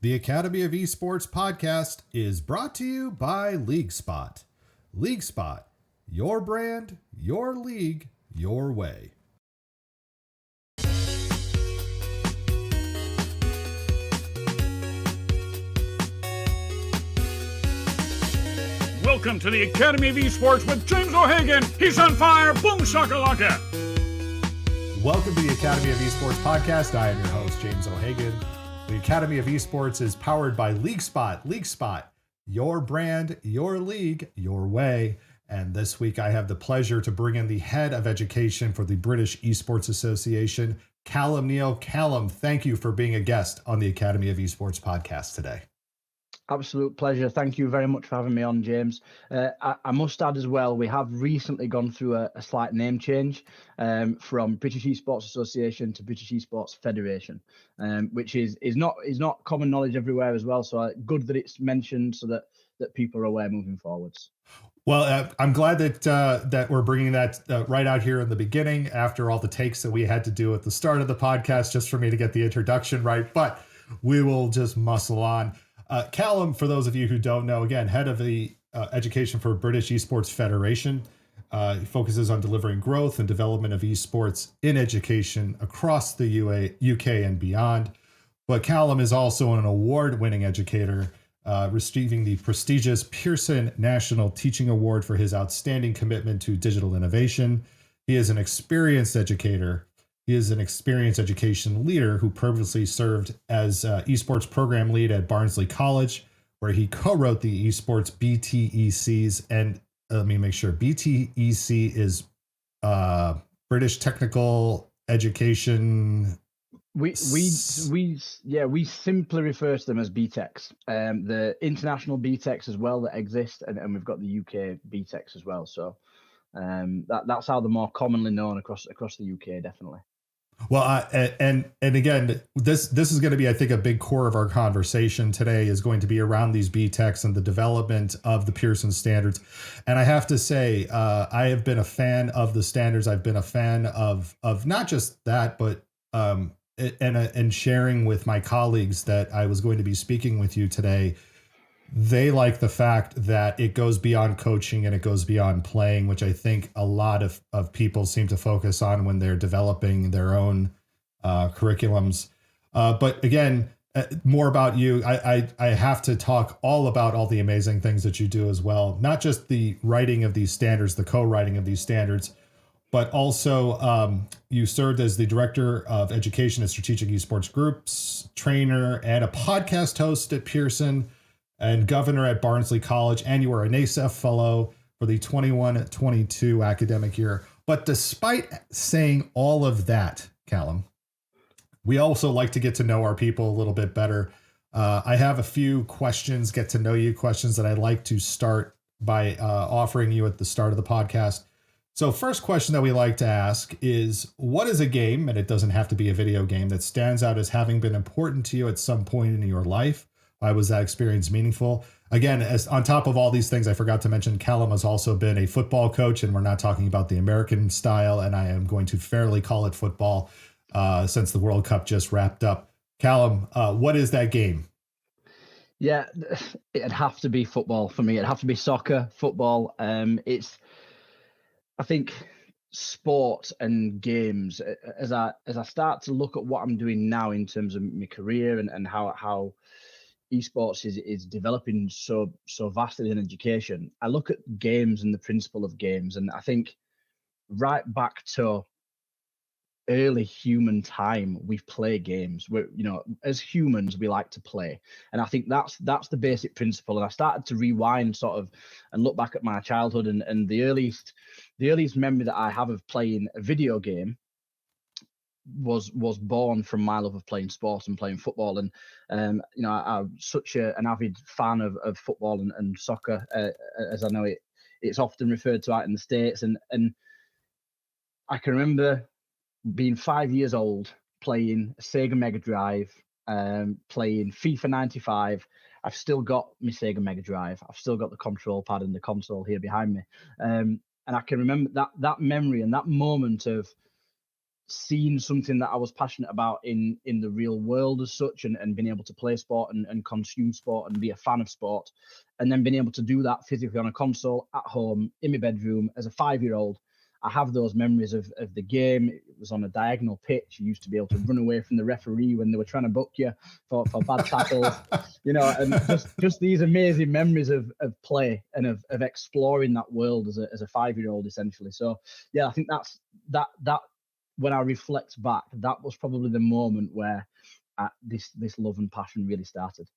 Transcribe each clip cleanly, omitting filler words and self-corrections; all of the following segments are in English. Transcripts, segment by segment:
The Academy of Esports podcast is brought to you by LeagueSpot. LeagueSpot, your brand, your league, your way. Welcome to the Academy of Esports with James O'Hagan. He's on fire. Boom shakalaka. Welcome to the Academy of Esports podcast. I am your host, James O'Hagan. The Academy of Esports is powered by LeagueSpot. LeagueSpot, your brand, your league, your way. And this week I have the pleasure to bring in the head of education for the British Esports Association, Kalam Neale. Kalam, thank you for being a guest on the Academy of Esports podcast today. Absolute pleasure. Thank you very much for having me on, James. I must add as well, we have recently gone through a slight name change from British Esports Association to British Esports Federation, which is not common knowledge everywhere as well. So good that it's mentioned so that people are aware moving forwards. Well, I'm glad that we're bringing that right out here in the beginning after all the takes that we had to do at the start of the podcast just for me to get the introduction right. But we will just muscle on. Kalam, for those of you who don't know, again, head of the education for British Esports Federation, focuses on delivering growth and development of esports in education across the UK and beyond. But Kalam is also an award-winning educator, receiving the prestigious Pearson National Teaching Award for his outstanding commitment to digital innovation. He is an experienced educator. He is an experienced education leader who previously served as Esports Programme Lead at Barnsley College, where he co-wrote the Esports BTECs. And let me make sure, BTEC is British Technical Education. We simply refer to them as BTECs. The international BTECs as well that exist, and we've got the UK BTECs as well. So that's how they're more commonly known across the UK, definitely. Well, and again, this is going to be, I think, a big core of our conversation today is going to be around these BTECs and the development of the Pearson standards. And I have to say, I have been a fan of the standards. I've been a fan of not just that, but and sharing with my colleagues that I was going to be speaking with you today. They like the fact that it goes beyond coaching and it goes beyond playing, which I think a lot of people seem to focus on when they're developing their own curriculums. But again, more about you. I have to talk all about all the amazing things that you do as well. Not just the writing of these standards, the co-writing of these standards, but also you served as the Director of Education at Strategic Esports Groups, trainer, and a podcast host at Pearson, and governor at Barnsley College, and you were a NASEF fellow for the 21-22 academic year. But despite saying all of that, Kalam, we also like to get to know our people a little bit better. I have a few questions, get to know you questions that I'd like to start by offering you at the start of the podcast. So first question that we like to ask is, what is a game, and it doesn't have to be a video game, that stands out as having been important to you at some point in your life? Why was that experience meaningful? Again, as on top of all these things, I forgot to mention Kalam has also been a football coach, and we're not talking about the American style, and I am going to fairly call it football since the World Cup just wrapped up. Kalam, what is that game? Yeah, it'd have to be football for me. It'd have to be soccer, football. I think sport and games, as I start to look at what I'm doing now in terms of my career and how esports is developing so vastly in education, I look at games and the principle of games, and I think right back to early human time, we've played games. We're, as humans, we like to play, and I think that's the basic principle. And I started to rewind sort of and look back at my childhood, and the earliest memory that I have of playing a video game was born from my love of playing sport and playing football. And I'm such an avid fan of football and soccer, as I know it's often referred to out in the States. And I can remember being 5 years old, playing a Sega Mega Drive, playing FIFA 95. I've still got my Sega Mega Drive. I've still got the control pad and the console here behind me. And I can remember that memory and that moment of seen something that I was passionate about in the real world as such, and being able to play sport and consume sport and be a fan of sport, and then being able to do that physically on a console at home in my bedroom as a 5-year-old. I have those memories of the game. It was on a diagonal pitch. You used to be able to run away from the referee when they were trying to book you for bad tackles, and just these amazing memories of play and of exploring that world as a 5-year-old essentially. So yeah, I think that when I reflect back, that was probably the moment where this love and passion really started.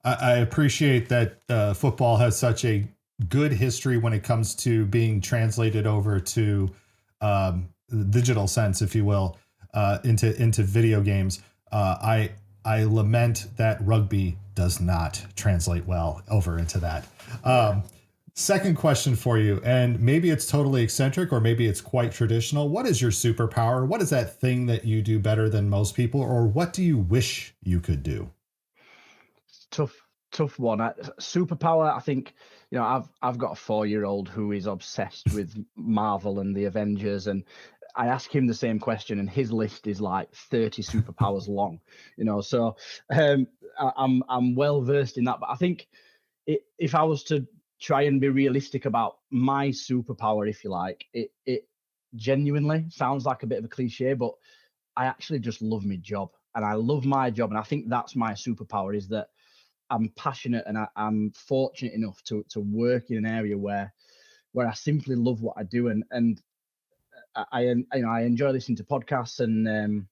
I appreciate that football has such a good history when it comes to being translated over to the digital sense, if you will, into video games. I lament that rugby does not translate well over into that. Second question for you, and maybe it's totally eccentric or maybe it's quite traditional. What is your superpower? What is that thing that you do better than most people, or what do you wish you could do? Tough one. Superpower, I think, I've got a 4-year-old who is obsessed with Marvel and the Avengers, and I ask him the same question, and his list is like 30 superpowers long. So I'm well versed in that. But I think if I was to try and be realistic about my superpower, if you like, it genuinely sounds like a bit of a cliche, but I actually just love my job, and I love my job, and I think that's my superpower, is that I'm passionate and I'm fortunate enough to work in an area where I simply love what I do, and I enjoy listening to podcasts, and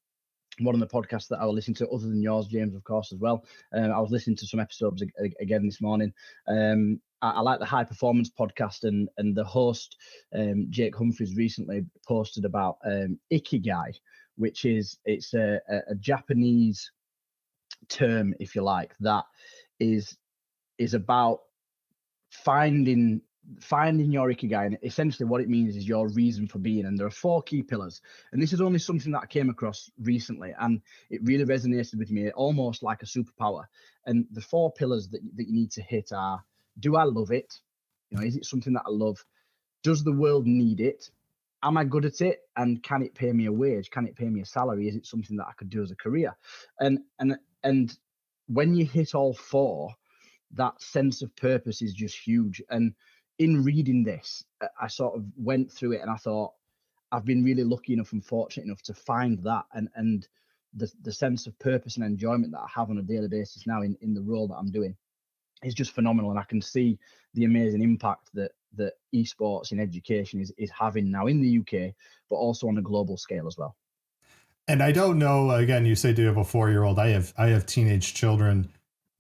one of the podcasts that I was listening to, other than yours, James, of course, as well. I was listening to some episodes again this morning. I like the High Performance podcast, and the host, Jake Humphries, recently posted about Ikigai, which is a Japanese term, if you like, that is about finding your ikigai, and essentially what it means is your reason for being. And there are 4 key pillars, and this is only something that I came across recently, and it really resonated with me, almost like a superpower. And the 4 pillars that you need to hit are: do I love it? Is it something that I love? Does the world need it? Am I good at it? And can it pay me a wage? Can it pay me a salary? Is it something that I could do as a career? And when you hit all 4, that sense of purpose is just huge. And in reading this, I sort of went through it, and I thought, I've been really lucky enough and fortunate enough to find that, and the sense of purpose and enjoyment that I have on a daily basis now in the role that I'm doing is just phenomenal. And I can see the amazing impact that esports in education is having now in the UK, but also on a global scale as well. And I don't know, again, you say you have a 4-year-old. I have teenage children,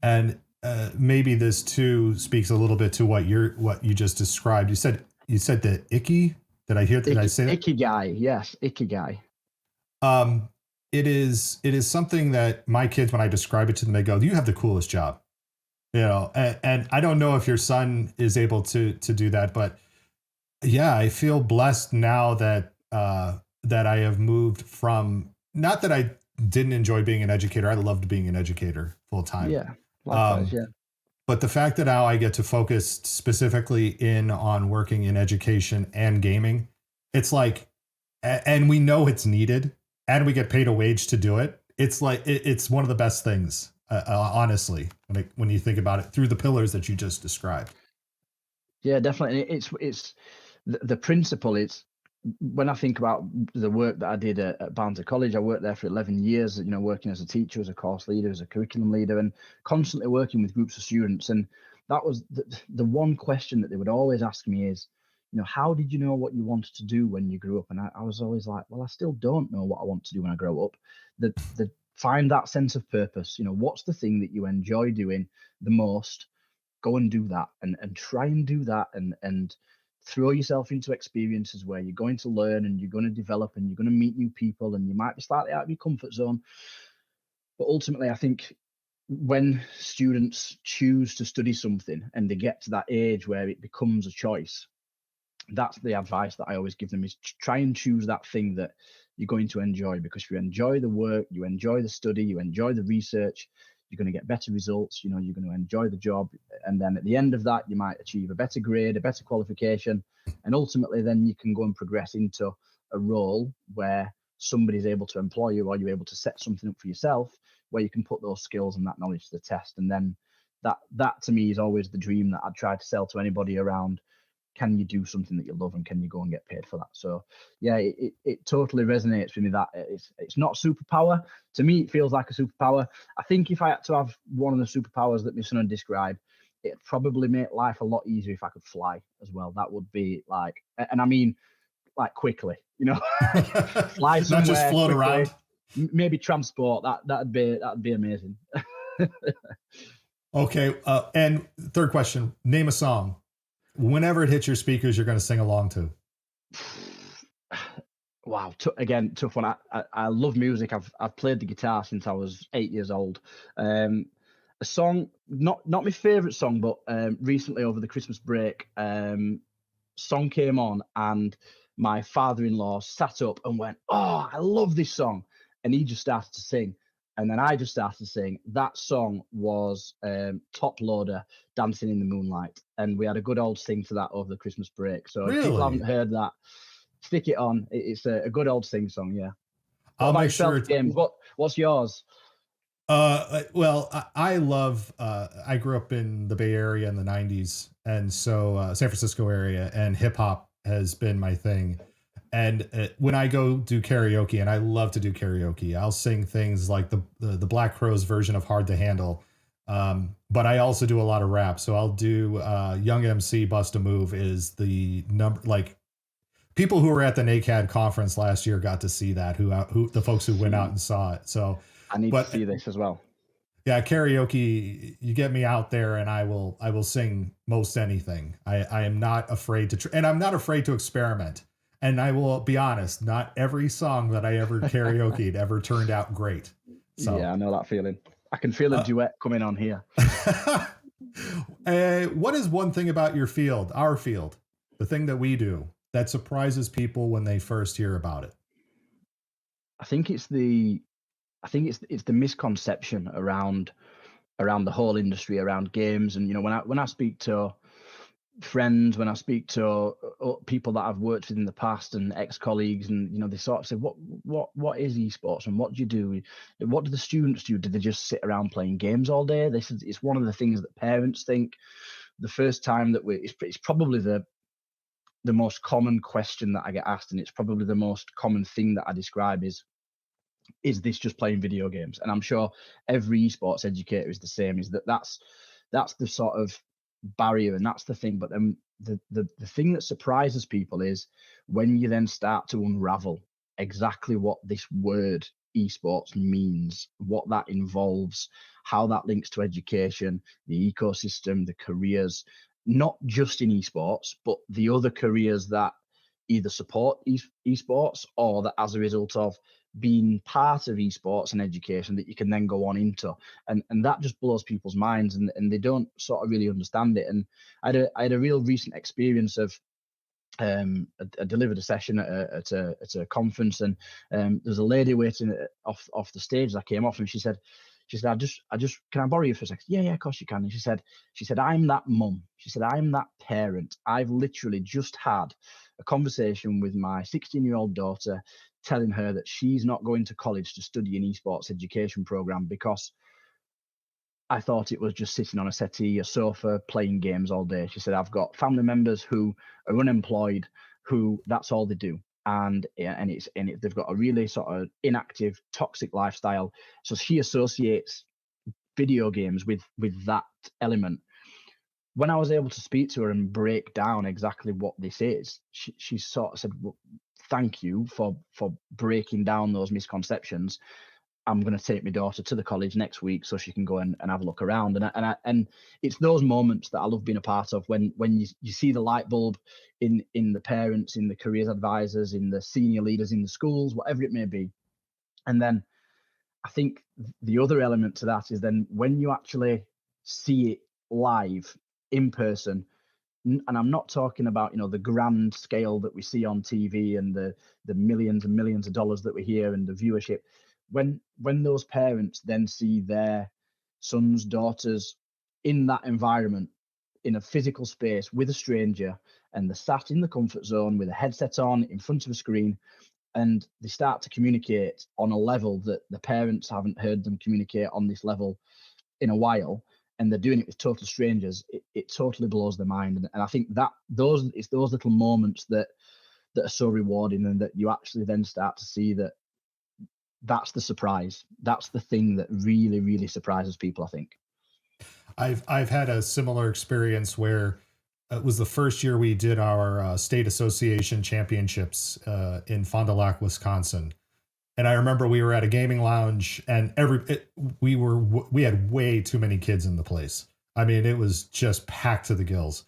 and maybe this too speaks a little bit to what you just described. You said the icky. Did I hear? Did I say that? Ikigai? Yes, ikigai. It is something that my kids, when I describe it to them, they go, "You have the coolest job," And I don't know if your son is able to do that, but yeah, I feel blessed now that that I have moved from. Not that I didn't enjoy being an educator. I loved being an educator full time. Yeah. Likewise, yeah. But the fact that now I get to focus specifically in on working in education and gaming, it's like, and we know it's needed and we get paid a wage to do it. It's like, it's one of the best things, honestly, when you think about it through the pillars that you just described. Yeah, definitely. It's the principle. It's when I think about the work that I did at Barnsley College, I worked there for 11 years, working as a teacher, as a course leader, as a curriculum leader, and constantly working with groups of students. And that was the one question that they would always ask me is, how did you know what you wanted to do when you grew up? And I was always like, well, I still don't know what I want to do when I grow up. The find that sense of purpose. What's the thing that you enjoy doing the most? Go and do that, and try and do that, and throw yourself into experiences where you're going to learn and you're going to develop and you're going to meet new people, and you might be slightly out of your comfort zone. But ultimately, I think when students choose to study something and they get to that age where it becomes a choice, that's the advice that I always give them, is try and choose that thing that you're going to enjoy, because if you enjoy the work, you enjoy the study, you enjoy the research, you're going to get better results, you're going to enjoy the job. And then at the end of that, you might achieve a better grade, a better qualification. And ultimately, then you can go and progress into a role where somebody's able to employ you, or you're able to set something up for yourself where you can put those skills and that knowledge to the test. And then that to me is always the dream that I'd try to sell to anybody around. Can you do something that you love, and can you go and get paid for that? So yeah, it totally resonates with me that it's not a superpower. To me, it feels like a superpower. I think if I had to have one of the superpowers that my son had described, it'd probably make life a lot easier if I could fly as well. That would be like, and I mean like quickly, fly somewhere, not just float quickly, around. maybe transport. That'd be amazing. Okay, and third question: name a song. Whenever it hits your speakers, you're going to sing along to. Wow, again, tough one. I love music. I've played the guitar since I was 8 years old. A song, not my favorite song, but recently over the Christmas break, song came on, and my father-in-law sat up and went, "Oh, I love this song," and he just started to sing. And then I just started to sing. That song was Top Loader, Dancing in the Moonlight. And we had a good old sing to that over the Christmas break. So if people haven't heard that, stick it on. It's a good old sing song, yeah. I'll make sure. James, what's yours? Well, I love, I grew up in the Bay Area in the 90s. And so San Francisco area, and hip hop has been my thing. And when I go do karaoke, and I love to do karaoke, I'll sing things like the Black Crowes version of Hard to Handle. But I also do a lot of rap. So I'll do Young MC Bust a Move is the number, like people who were at the NACAD conference last year got to see that, who the folks who went out and saw it. So I need to see this as well. Yeah, karaoke, you get me out there and I will sing most anything. I am not afraid to, and I'm not afraid to experiment. And I will be honest, not every song that I ever karaoke'd ever turned out great. So yeah, I know that feeling. I can feel a duet coming on here. What is one thing about your field, our field, the thing that we do that surprises people when they first hear about it? I think it's the misconception around the whole industry, around games. And when I speak to friends, when I speak to people that I've worked with in the past and ex-colleagues, and they sort of say, what is esports, and what do you do? What do the students do? Do they just sit around playing games all day? It's one of the things that parents think. The first time that it's probably the most common question that I get asked, and it's probably the most common thing that I describe is this just playing video games? And I'm sure every esports educator is the same, is that's the sort of barrier, and that's the thing. But then the thing that surprises people is when you then start to unravel exactly what this word esports means, what that involves, how that links to education, the ecosystem, the careers, not just in esports, but the other careers that either support esports, or that as a result of being part of esports and education that you can then go on into, and that just blows people's minds, and they don't sort of really understand it. And I had a real recent experience of I delivered a session at a conference, and there's a lady waiting off the stage as I came off, and she said, I just can I borrow you for a second? Yeah, of course you can. And she said, I'm that mum. She said, I'm that parent. I've literally just had a conversation with my 16-year-old daughter, telling her that she's not going to college to study an esports education program because I thought it was just sitting on a settee, a sofa, playing games all day. She said, I've got family members who are unemployed, who that's all they do. And they've got a really sort of inactive, toxic lifestyle. So she associates video games with that element. When I was able to speak to her and break down exactly what this is, she sort of said, well, thank you for breaking down those misconceptions. I'm going to take my daughter to the college next week so she can go and have a look around. And it's those moments that I love being a part of, when you see the light bulb in the parents, in the careers advisors, in the senior leaders in the schools, whatever it may be. And then I think the other element to that is then when you actually see it live in person, and I'm not talking about the grand scale that we see on TV and the millions and millions of dollars that we hear and the viewership. When those parents then see their sons, daughters in that environment, in a physical space with a stranger, and they're sat in the comfort zone with a headset on in front of a screen, and they start to communicate on a level that the parents haven't heard them communicate on this level in a while, and they're doing it with total strangers, it totally blows their mind. And I think that it's those little moments that are so rewarding, and that you actually then start to see that that's the surprise. That's the thing that really, really surprises people, I think. I've had a similar experience where it was the first year we did our state association championships in Fond du Lac, Wisconsin. And I remember we were at a gaming lounge, and we had way too many kids in the place. I mean, it was just packed to the gills.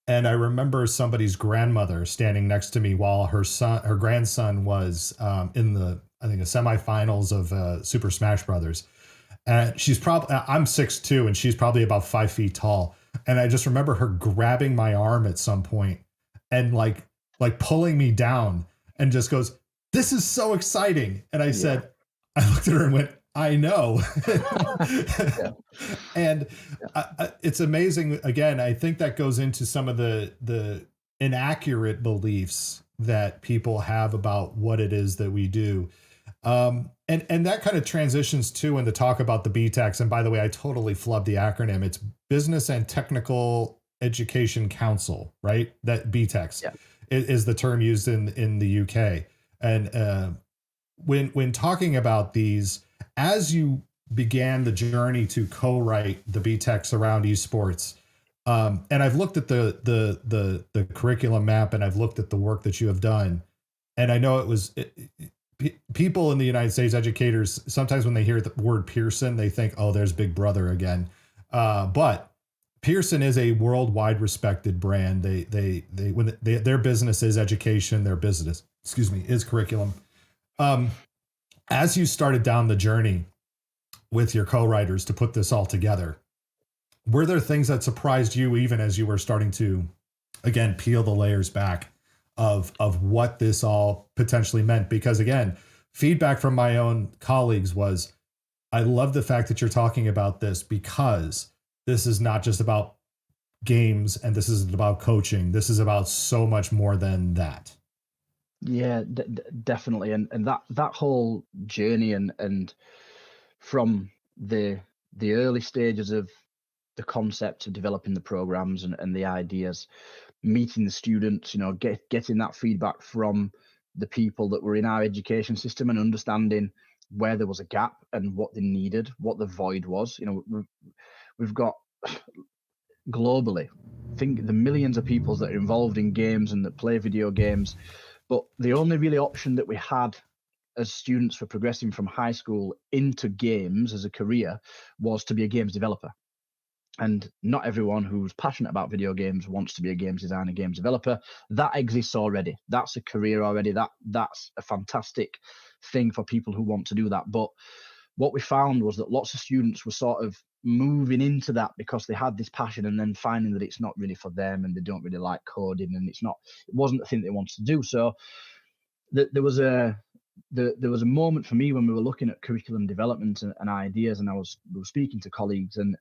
And I remember somebody's grandmother standing next to me while her grandson was in the semifinals of Super Smash Brothers. And I'm 6'2", and she's probably about 5 feet tall. And I just remember her grabbing my arm at some point and like pulling me down, and just goes, "This is so exciting." And I said, I looked at her and went, "I know." And it's amazing. Again, I think that goes into some of the inaccurate beliefs that people have about what it is that we do. And that kind of transitions to when to talk about the BTECs. And by the way, I totally flubbed the acronym. It's Business and Technical Education Council, right? That BTECs is the term used in the UK. And when talking about these, as you began the journey to co-write the BTECs around esports, and I've looked at the curriculum map, and I've looked at the work that you have done, and I know people in the United States, educators, sometimes when they hear the word Pearson, they think, "Oh, there's Big Brother again." But Pearson is a worldwide respected brand. Their business is education. Their business, is curriculum. As you started down the journey with your co-writers to put this all together, were there things that surprised you, even as you were starting to, again, peel the layers back of what this all potentially meant? Because again, feedback from my own colleagues was, I love the fact that you're talking about this, because this is not just about games, and this isn't about coaching. This is about so much more than that. Yeah, definitely. And that whole journey, and from the early stages of the concept of developing the programs and the ideas, meeting the students, getting that feedback from the people that were in our education system, and understanding where there was a gap and what they needed, what the void was. We've got globally, think the millions of people that are involved in games and that play video games, but the only really option that we had as students for progressing from high school into games as a career was to be a games developer. And not everyone who's passionate about video games wants to be a games designer, games developer. That exists already. That's a career already. That's a fantastic thing for people who want to do that. But what we found was that lots of students were sort of moving into that because they had this passion, and then finding that it's not really for them, and they don't really like coding, and it wasn't the thing they wanted to do. So there was a moment for me when we were looking at curriculum development and ideas, and we were speaking to colleagues, and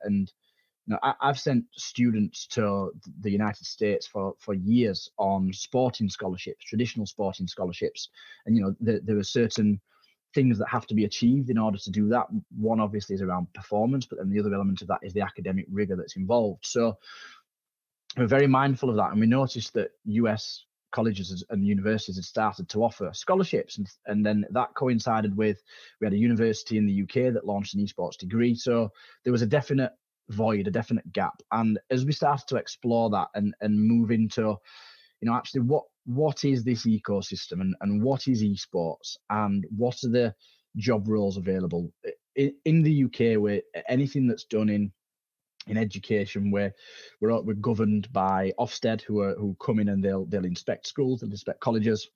I've sent students to the United States for years on sporting scholarships, traditional sporting scholarships. And, there are certain things that have to be achieved in order to do that. One obviously is around performance, but then the other element of that is the academic rigor that's involved. So we're very mindful of that. And we noticed that US colleges and universities had started to offer scholarships. And then that coincided with, we had a university in the UK that launched an esports degree. So there was a definite void, a definite gap. And as we started to explore that and move into, actually what is this ecosystem, and what is esports, and what are the job roles available in the UK, where anything that's done in education, where we're governed by Ofsted, who come in and they'll inspect schools, they'll inspect colleges.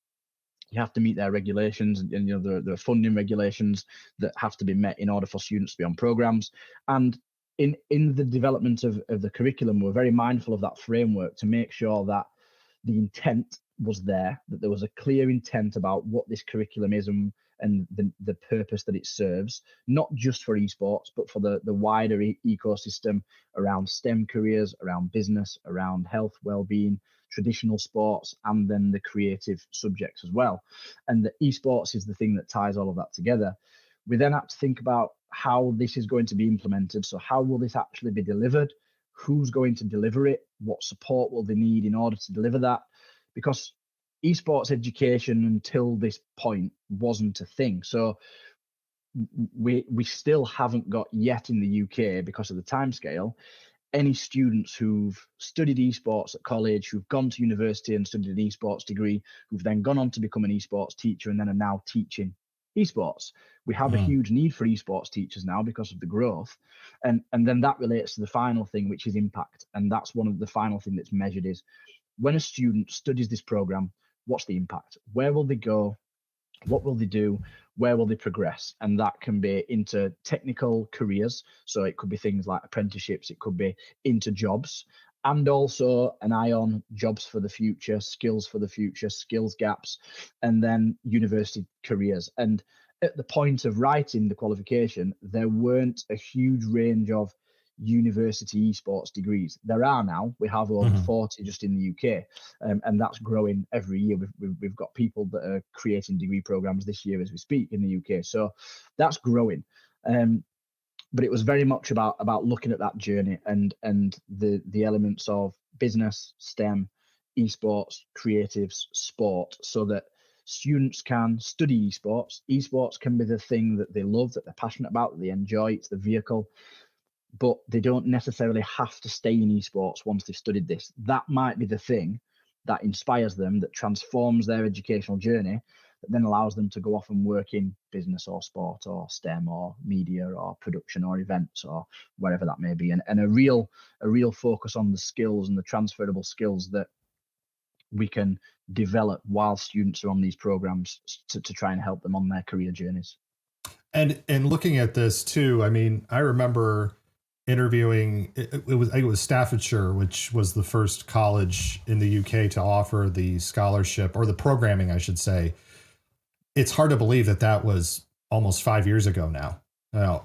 You have to meet their regulations, and there are funding regulations that have to be met in order for students to be on programs. And in the development of the curriculum, we're very mindful of that framework to make sure that the intent was there, that there was a clear intent about what this curriculum is, and and the purpose that it serves, not just for esports, but for the wider ecosystem around STEM careers, around business, around health, well-being, traditional sports, and then the creative subjects as well. And the esports is the thing that ties all of that together. We then have to think about how this is going to be implemented. So how will this actually be delivered? Who's going to deliver it? What support will they need in order to deliver that? Because esports education until this point wasn't a thing. So we still haven't got yet in the UK, because of the timescale, any students who've studied esports at college, who've gone to university and studied an esports degree, who've then gone on to become an esports teacher and then are now teaching esports. We have a huge need for esports teachers now because of the growth. And then that relates to the final thing, which is impact. And that's one of the final thing that's measured is when a student studies this program, what's the impact? Where will they go? What will they do? Where will they progress? And that can be into technical careers. So it could be things like apprenticeships. It could be into jobs, and also an eye on jobs for the future, skills for the future, skills gaps, and then university careers. And at the point of writing the qualification, there weren't a huge range of university esports degrees. There are now. We have over 40 just in the UK, and that's growing every year. We've got people that are creating degree programs this year as we speak in the UK, so that's growing. But it was very much about looking at that journey and the elements of business, STEM, esports, creatives, sport, so that students can study esports. Esports can be the thing that they love, that they're passionate about, that they enjoy. It's the vehicle. But they don't necessarily have to stay in esports once they've studied this. That might be the thing that inspires them, that transforms their educational journey, that then allows them to go off and work in business or sport or STEM or media or production or events or wherever that may be. And a real focus on the skills and the transferable skills that we can develop while students are on these programs to try and help them on their career journeys. And looking at this too, I mean, I remember interviewing, I think it was Staffordshire, which was the first college in the UK to offer the scholarship, or the programming, I should say. It's hard to believe that was almost 5 years ago now.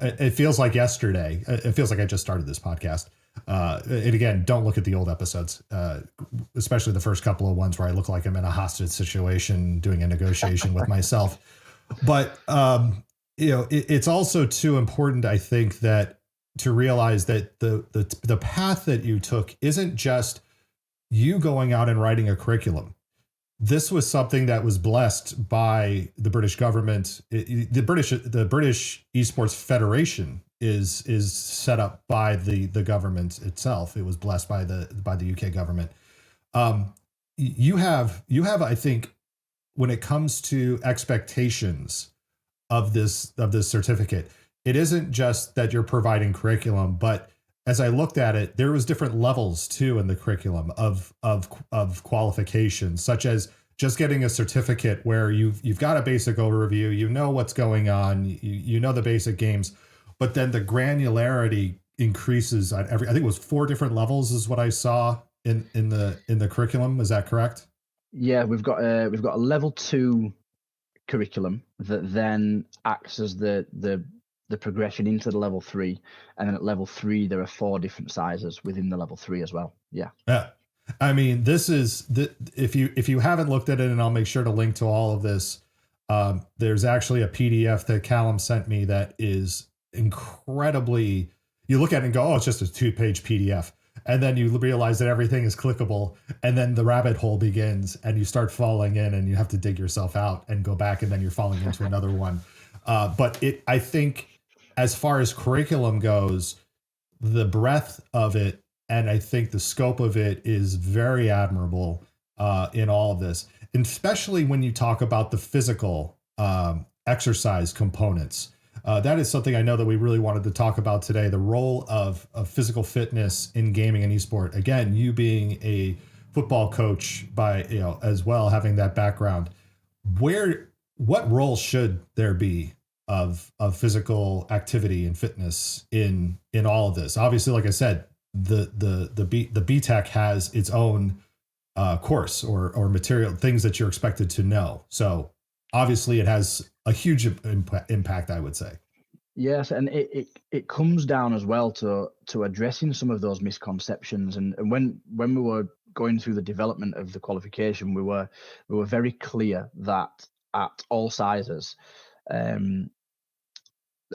It feels like yesterday. It feels like I just started this podcast. And again, don't look at the old episodes, especially the first couple of ones where I look like I'm in a hostage situation doing a negotiation with myself. But it's also too important, I think, that to realize that the path that you took isn't just you going out and writing a curriculum. This was something that was blessed by the British government. The British Esports Federation is set up by the government itself. It was blessed by the UK government. You have, I think, when it comes to expectations of this certificate, it isn't just that you're providing curriculum, but as I looked at it, there was different levels too in the curriculum of qualifications, such as just getting a certificate where you've got a basic overview, you know what's going on, you know the basic games, but then the granularity increases on I think it was 4 different levels is what I saw in the curriculum. Is that correct? Yeah, we've got a level 2 curriculum that then acts as the progression into the level 3, and then at level 3 there are 4 different sizes within the level 3 as well. Yeah. I mean, this is if you haven't looked at it, and I'll make sure to link to all of this. There's actually a PDF that Kalam sent me that is incredibly. You look at it and go, oh, it's just a 2-page PDF, and then you realize that everything is clickable, and then the rabbit hole begins, and you start falling in, and you have to dig yourself out and go back, and then you're falling into another one. But I think, as far as curriculum goes, the breadth of it, and I think the scope of it, is very admirable in all of this, and especially when you talk about the physical exercise components. That is something I know that we really wanted to talk about today, the role of physical fitness in gaming and esport. Again, you being a football coach as well, having that background, what role should there be of physical activity and fitness in all of this? Obviously, like I said, the BTEC has its own course or material, things that you're expected to know. So obviously it has a huge impact, I would say. Yes, and it comes down as well to addressing some of those misconceptions. And when we were going through the development of the qualification, we were very clear that at all sizes,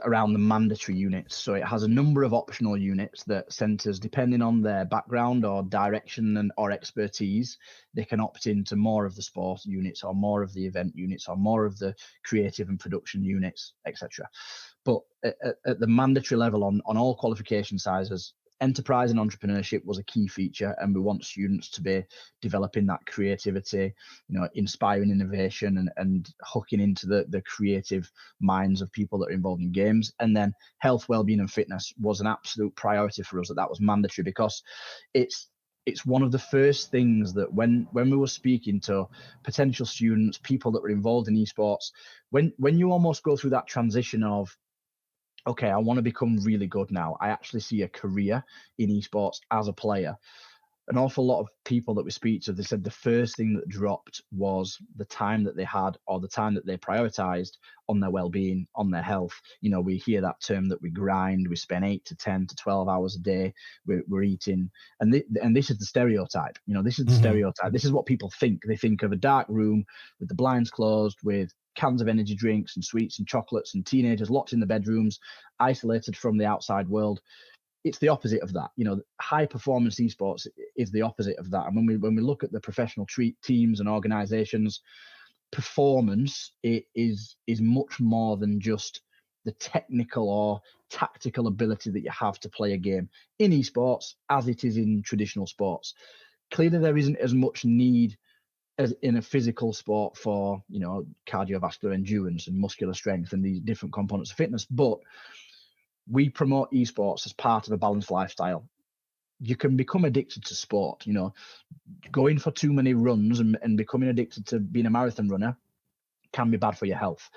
around the mandatory units. So it has a number of optional units that centres, depending on their background or direction or expertise, they can opt into more of the sport units or more of the event units or more of the creative and production units, etc. But at the mandatory level on all qualification sizes, enterprise and entrepreneurship was a key feature, and we want students to be developing that creativity, inspiring innovation and hooking into the creative minds of people that are involved in games. And then health, well-being and fitness was an absolute priority for us, that was mandatory, because it's one of the first things that when we were speaking to potential students, people that were involved in esports, when you almost go through that transition of, okay, I want to become really good now, I actually see a career in esports as a player. An awful lot of people that we speak to, they said the first thing that dropped was the time that they had or the time that they prioritized on their well-being, on their health. We hear that term that we grind, we spend 8 to 10 to 12 hours a day, we're eating. And this is the stereotype. This is the stereotype. This is what people think. They think of a dark room with the blinds closed, with cans of energy drinks and sweets and chocolates and teenagers locked in the bedrooms, isolated from the outside world. It's the opposite of that. High performance esports is the opposite of that. And when we look at the professional teams and organizations, performance is much more than just the technical or tactical ability that you have to play a game in esports as it is in traditional sports. Clearly, there isn't as much need as in a physical sport for cardiovascular endurance and muscular strength and these different components of fitness, but we promote esports as part of a balanced lifestyle. You can become addicted to sport. Going for too many runs and becoming addicted to being a marathon runner can be bad for your health.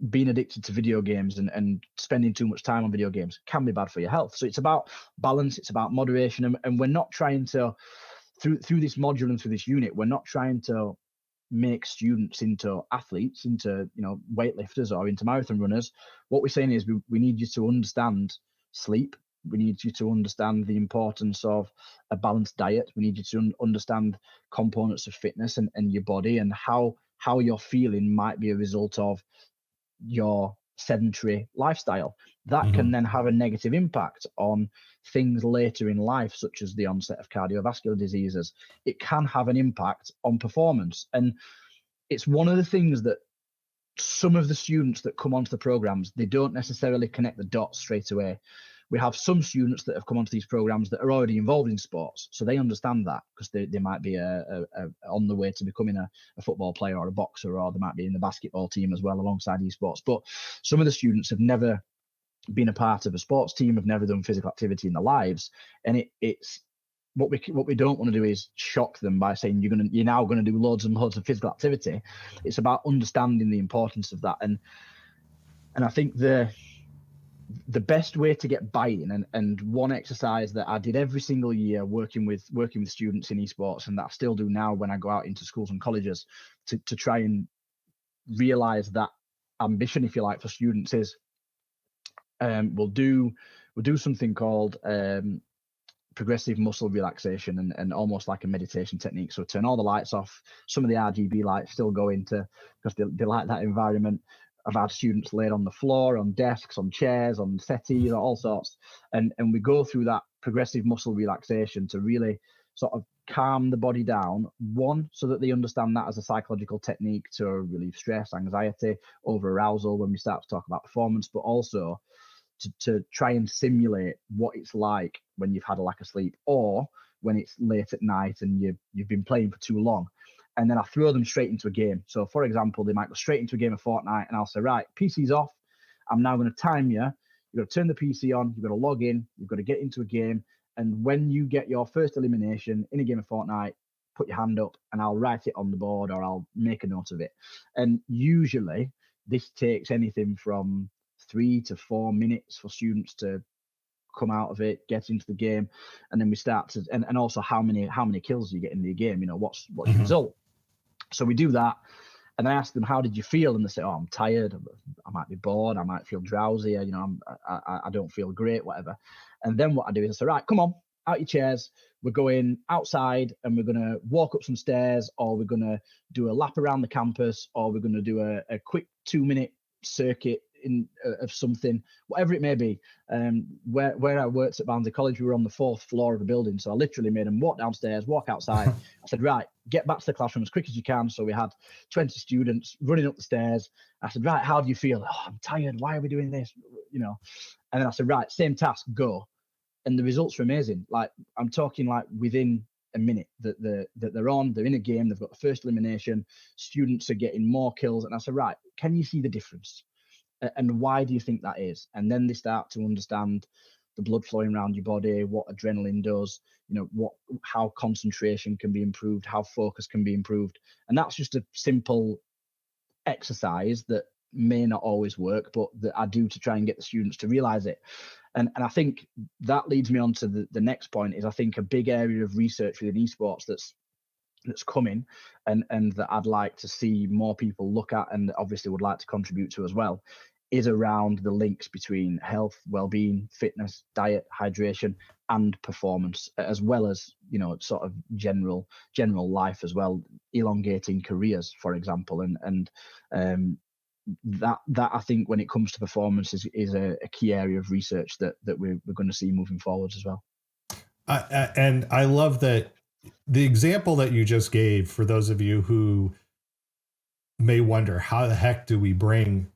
Being addicted to video games and spending too much time on video games can be bad for your health. So it's about balance, it's about moderation, and we're not trying to, through this module and through this unit, we're not trying to make students into athletes, into weightlifters or into marathon runners. What we're saying is we need you to understand sleep. We need you to understand the importance of a balanced diet. We need you to understand components of fitness and your body, and how you're feeling might be a result of your sedentary lifestyle. That can then have a negative impact on things later in life, such as the onset of cardiovascular diseases. It can have an impact on performance. And it's one of the things that some of the students that come onto the programs, they don't necessarily connect the dots straight away. We have some students that have come onto these programs that are already involved in sports, so they understand that, because they might be on the way to becoming a football player or a boxer, or they might be in the basketball team as well alongside esports. But some of the students have never been a part of a sports team, have never done physical activity in their lives, and it's what we don't want to do is shock them by saying you're now going to do loads and loads of physical activity. It's about understanding the importance of that, and I think the best way to get buy-in, and one exercise that I did every single year working with students in esports, and that I still do now when I go out into schools and colleges to try and realize that ambition, if you like, for students, is we'll do something called progressive muscle relaxation, and almost like a meditation technique. So turn all the lights off. Some of the RGB lights still go into, because they like that environment. I've had students laid on the floor, on desks, on chairs, on settees, all sorts. And we go through that progressive muscle relaxation to really sort of calm the body down. One, so that they understand that as a psychological technique to relieve stress, anxiety, over-arousal when we start to talk about performance, but also to try and simulate what it's like when you've had a lack of sleep, or when it's late at night and you've been playing for too long. And then I throw them straight into a game. So for example, they might go straight into a game of Fortnite, and I'll say, right, PC's off. I'm now going to time you. You've got to turn the PC on. You've got to log in. You've got to get into a game. And when you get your first elimination in a game of Fortnite, put your hand up and I'll write it on the board, or I'll make a note of it. And usually this takes anything from 3 to 4 minutes for students to come out of it, get into the game, and then we start to, and also how many kills you get in the game, what's your result. So we do that, And I ask them, how did you feel? And they say, oh, I'm tired. I might be bored. I might feel drowsy. I don't feel great, whatever. And then what I do is I say, right, come on, out your chairs. We're going outside and we're going to walk up some stairs, or we're going to do a lap around the campus, or we're going to do a quick 2-minute circuit of something, whatever it may be. Where I worked at Barnsley College, we were on the 4th floor of the building. So I literally made them walk downstairs, walk outside. I said, right, get back to the classroom as quick as you can. So we had 20 students running up the stairs. I said, right, how do you feel? Oh, I'm tired. Why are we doing this? And then I said, right, same task, go. And the results are amazing. Like, I'm talking like within a minute that they're in a game, they've got the first elimination, students are getting more kills. And I said, right, can you see the difference? And why do you think that is? And then they start to understand the blood flowing around your body, what adrenaline does, how concentration can be improved, how focus can be improved. And that's just a simple exercise that may not always work, but that I do to try and get the students to realize it. And I think that leads me on to the next point. Is I think a big area of research within esports that's coming and that I'd like to see more people look at, and obviously would like to contribute to as well, is around the links between health, well-being, fitness, diet, hydration, and performance, as well as sort of general life as well, elongating careers, for example. And that I think when it comes to performance is a key area of research that we're going to see moving forwards as well. And I love that the example that you just gave, for those of you who may wonder, how the heck do we bring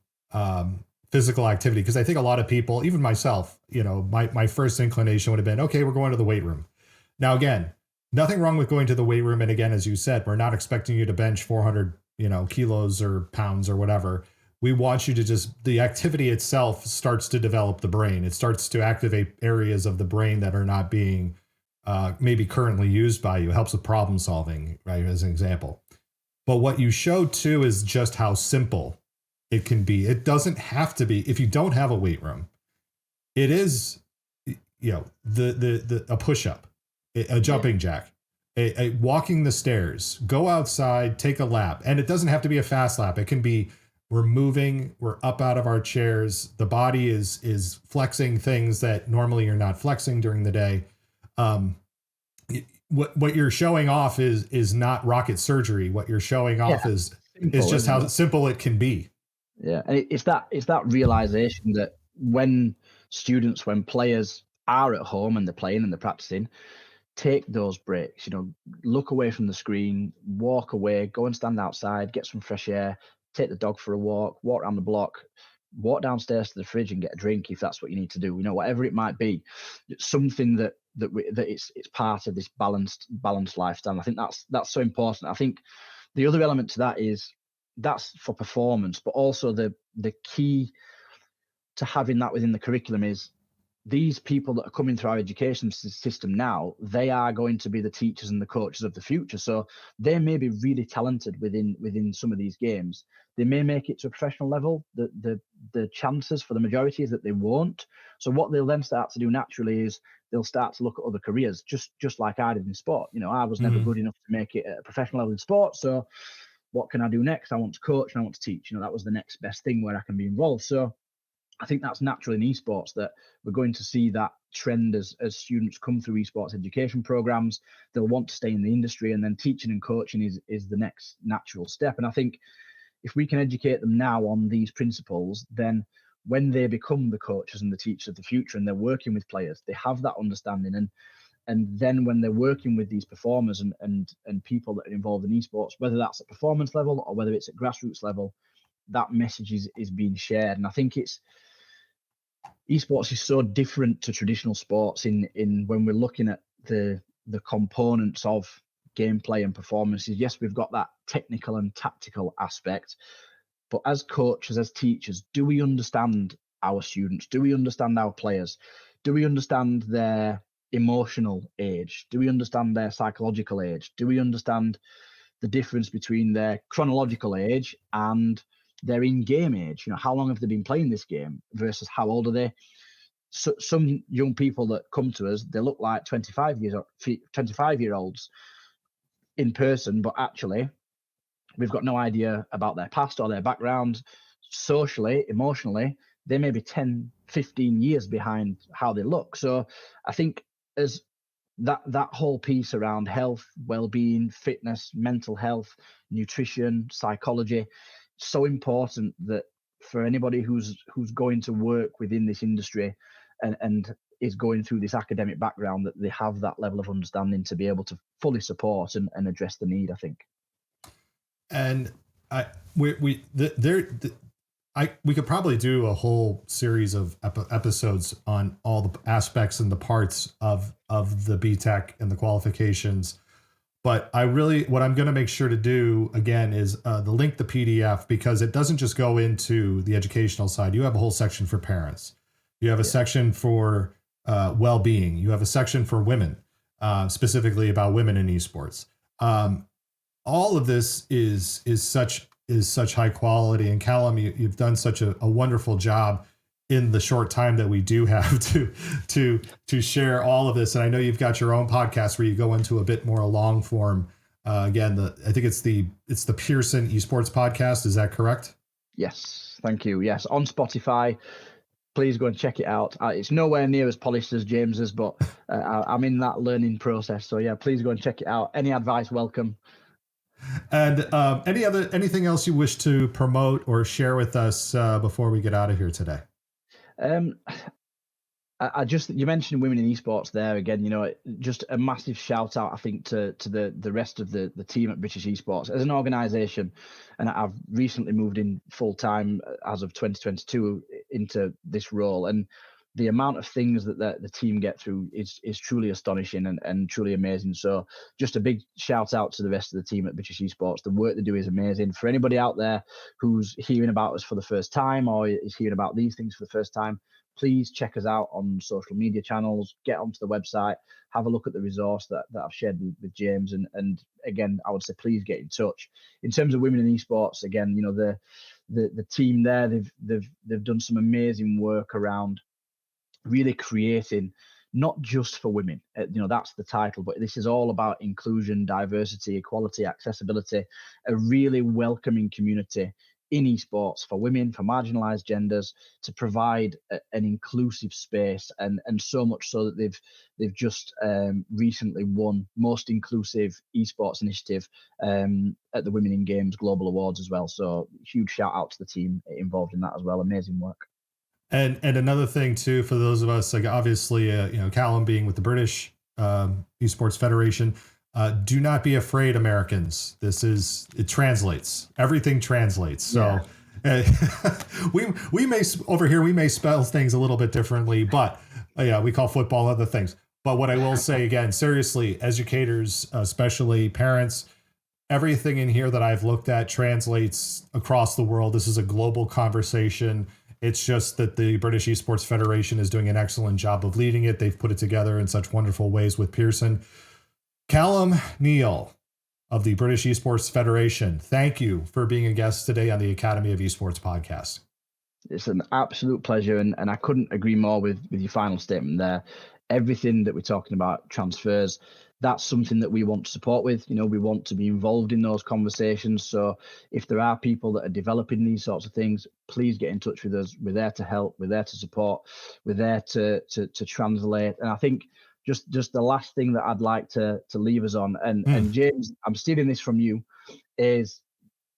physical activity? Because I think a lot of people, even myself, my first inclination would have been, okay, we're going to the weight room. Now, again, nothing wrong with going to the weight room. And again, as you said, we're not expecting you to bench 400, kilos or pounds or whatever. We want you to the activity itself starts to develop the brain. It starts to activate areas of the brain that are not being maybe currently used by you. It helps with problem solving, right, as an example. But what you showed too is just how simple it can be. It doesn't have to be, if you don't have a weight room, it is, a push-up, a jumping jack, a walking the stairs, go outside, take a lap. And it doesn't have to be a fast lap. It can be, we're moving, we're up out of our chairs. The body is flexing things that normally you're not flexing during the day. What you're showing off is not rocket surgery. What you're showing off is just how simple it can be. Yeah, and it's that realization that when players are at home and they're playing and they're practicing, take those breaks. Look away from the screen, walk away, go and stand outside, get some fresh air, take the dog for a walk around the block, walk downstairs to the fridge and get a drink if that's what you need to do. Whatever it might be, it's something that it's part of this balanced lifestyle. I think that's so important. I think the other element to that is that's for performance, but also the key to having that within the curriculum is these people that are coming through our education system now, they are going to be the teachers and the coaches of the future. So they may be really talented within some of these games. They may make it to a professional level. The chances for the majority is that they won't. So what they'll then start to do naturally is they'll start to look at other careers, just like I did in sport. I was never good enough to make it at a professional level in sport. So what can I do next? I want to coach and I want to teach. That was the next best thing where I can be involved. So I think that's natural in esports, that we're going to see that trend as students come through esports education programs. They'll want to stay in the industry, and then teaching and coaching is the next natural step. And I think if we can educate them now on these principles, then when they become the coaches and the teachers of the future and they're working with players, they have that understanding. And then when they're working with these performers and people that are involved in esports, whether that's at performance level or whether it's at grassroots level, that message is being shared. And I think esports is so different to traditional sports in when we're looking at the components of gameplay and performances. Yes, we've got that technical and tactical aspect, but as coaches, as teachers, do we understand our students? Do we understand our players? Do we understand their emotional age? Do we understand their psychological age? Do we understand the difference between their chronological age and their in-game age? How long have they been playing this game versus how old are they? So some young people that come to us, they look like 25-year-olds in person, but actually We've got no idea about their past or their background. Socially, emotionally, they may be 10, 15 years behind how they look. So I think as that whole piece around health, well-being, fitness, mental health, nutrition, psychology, so important that for anybody who's going to work within this industry and is going through this academic background, that they have that level of understanding to be able to fully support and address the need, I think. And we could probably do a whole series of episodes on all the aspects and the parts of the BTEC and the qualifications. But what I'm going to make sure to do again is the link the PDF, because it doesn't just go into the educational side. You have a whole section for parents. You have a section for well-being. You have a section for women, specifically about women in esports. All of this is such high quality. And Kalam, you've done such a wonderful job in the short time that we do have to share all of this. And I know you've got your own podcast where you go into a bit more long form. Again, I think it's the Pearson Esports podcast. Is that correct? Yes, thank you. Yes, on Spotify. Please go and check it out. It's nowhere near as polished as James's, but I'm in that learning process. So yeah, please go and check it out. Any advice, welcome. And anything else you wish to promote or share with us before we get out of here today? You mentioned women in esports there again. Just a massive shout out, I think, to the rest of the team at British Esports as an organisation. And I've recently moved in full time as of 2022 into this role, and the amount of things that the team get through is truly astonishing and truly amazing. So just a big shout out to the rest of the team at British Esports. The work they do is amazing. For anybody out there who's hearing about us for the first time or is hearing about these things for the first time, please check us out on social media channels, get onto the website, have a look at the resource that I've shared with James. And again, I would say, please get in touch. In terms of women in esports, again, the team there, they've done some amazing work around really creating, not just for women, that's the title, but this is all about inclusion, diversity, equality, accessibility, a really welcoming community in esports for women, for marginalized genders, to provide an inclusive space, and so much so that they've just recently won most inclusive esports initiative at the Women in Games Global Awards as well. So huge shout out to the team involved in that as well. Amazing work. And another thing too, for those of us, like obviously, Kalam being with the British Esports Federation, do not be afraid, Americans. It translates. Everything translates. So we may over here, we may spell things a little bit differently, but we call football other things. But what I will say again, seriously, educators, especially parents, everything in here that I've looked at translates across the world. This is a global conversation. It's just that the British Esports Federation is doing an excellent job of leading it. They've put it together in such wonderful ways with Pearson. Kalam Neale of the British Esports Federation, thank you for being a guest today on the Academy of Esports podcast. It's an absolute pleasure, and I couldn't agree more with your final statement there. Everything that we're talking about transfers. That's something that we want to support with. We want to be involved in those conversations. So if there are people that are developing these sorts of things, please get in touch with us. We're there to help. We're there to support. We're there to translate. And I think just the last thing that I'd like to leave us on, and James, I'm stealing this from you, is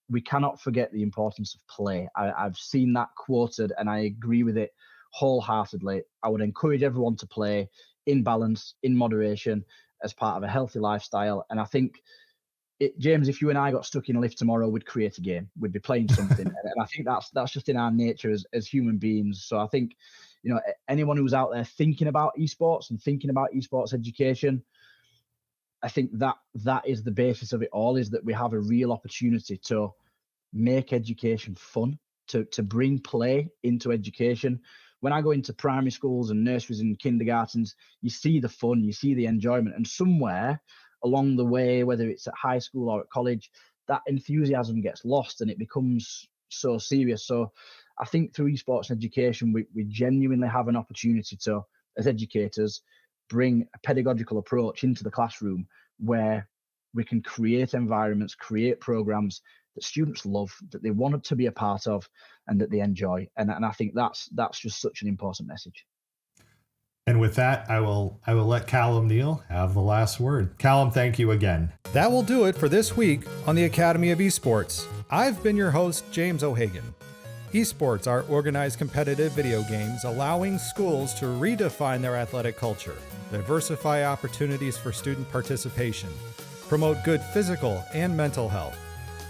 we cannot forget the importance of play. I've seen that quoted, and I agree with it wholeheartedly. I would encourage everyone to play in balance, in moderation, as part of a healthy lifestyle. And I think, James, if you and I got stuck in a lift tomorrow, we'd create a game. We'd be playing something. And I think that's just in our nature as human beings. So I think, anyone who's out there thinking about esports and thinking about esports education, I think that is the basis of it all, is that we have a real opportunity to make education fun, to bring play into education. When I go into primary schools and nurseries and kindergartens, you see the fun, you see the enjoyment, and somewhere along the way, whether it's at high school or at college, that enthusiasm gets lost and it becomes so serious. So I think through esports education, we genuinely have an opportunity to, as educators, bring a pedagogical approach into the classroom where we can create environments, create programs that students love, that they wanted to be a part of, and that they enjoy. And I think that's just such an important message. And with that, I will let Kalam Neale have the last word. Kalam, thank you again. That will do it for this week on the Academy of Esports. I've been your host, James O'Hagan. Esports are organized competitive video games allowing schools to redefine their athletic culture, diversify opportunities for student participation, promote good physical and mental health,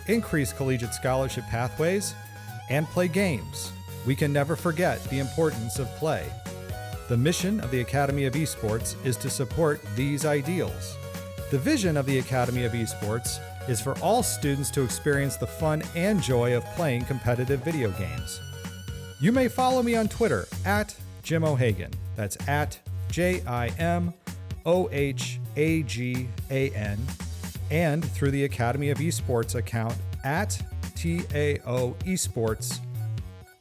increase collegiate scholarship pathways, and play games. We can never forget the importance of play. The mission of the Academy of Esports is to support these ideals. The vision of the Academy of Esports is for all students to experience the fun and joy of playing competitive video games. You may follow me on Twitter at Jim O'Hagan. That's at JIMOHAGAN, and through the Academy of Esports account at TAO Esports.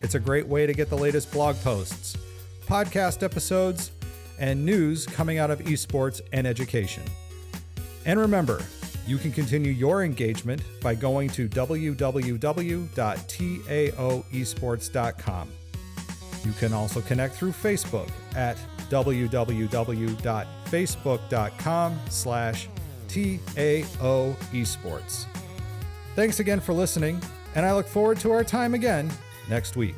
It's a great way to get the latest blog posts, podcast episodes, and news coming out of esports and education. And remember, you can continue your engagement by going to www.taoesports.com. You can also connect through Facebook at www.facebook.com/TAOesports. Thanks again for listening, and I look forward to our time again next week.